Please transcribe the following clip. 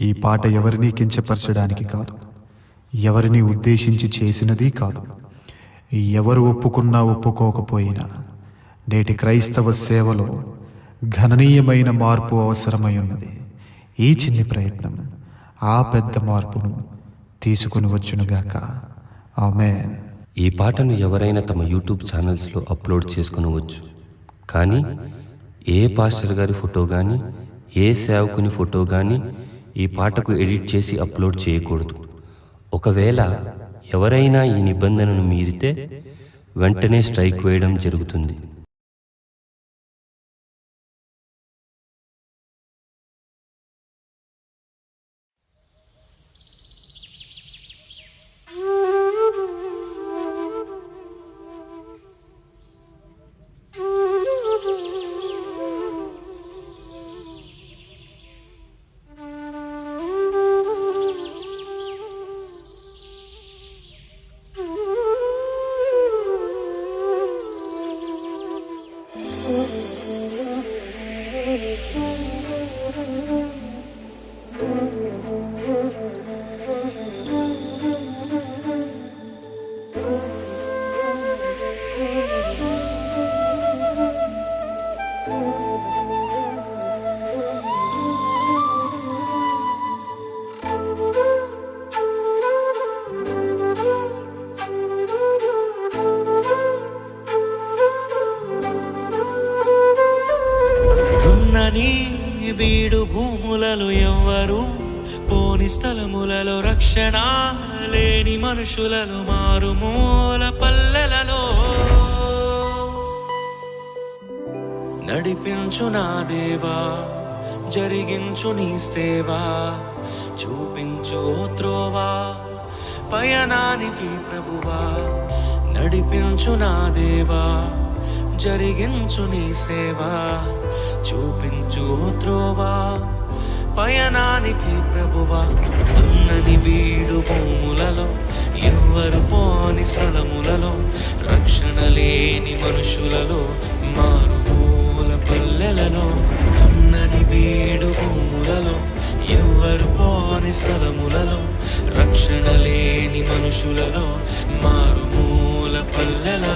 ఈ పాట ఎవరినీ కించపరచడానికి కాదు, ఎవరిని ఉద్దేశించి చేసినది కాదు. ఎవరు ఒప్పుకున్నా ఒప్పుకోకపోయినా నేటి క్రైస్తవ సేవలో గణనీయమైన మార్పు అవసరమై ఉన్నది. ఈ చిన్ని ప్రయత్నం ఆ పెద్ద మార్పును తీసుకుని వచ్చునుగాక. ఆమేన్. ఈ పాటను ఎవరైనా తమ యూట్యూబ్ ఛానల్స్లో అప్లోడ్ చేసుకునవచ్చు, కానీ ఏ పాస్టర్ గారి ఫోటో కానీ, ఏ సేవకుని ఫోటో కానీ ఈ పాటకు ఎడిట్ చేసి అప్లోడ్ చేయకూడదు. ఒకవేళ ఎవరైనా ఈ నిబంధనను మీరితే వెంటనే స్ట్రైక్ వేయడం జరుగుతుంది. బీడు భూములలో ఎవ్వరు పోని స్థలములలో రక్షణ లేని మనుషులలో మారుమూల పల్లెలలో నడిపించు నా దేవా, జరిగించు నీ సేవా, చూపించు త్రోవా పయనానికి ప్రభువా. నడిపించు నా దేవా, జరిగించు నీ సేవా, చూపించు త్రోవా పయనానికి ప్రభువా. ఉన్నది బీడు భూములలో ఎవ్వరు పోని స్థలములలో రక్షణ లేని మనుషులలో మారుమూల పల్లెలలో. ఉన్నది బీడు భూములలో ఎవ్వరు పోని స్థలములలో రక్షణ లేని మనుషులలో మారుమూల పల్లెలలో.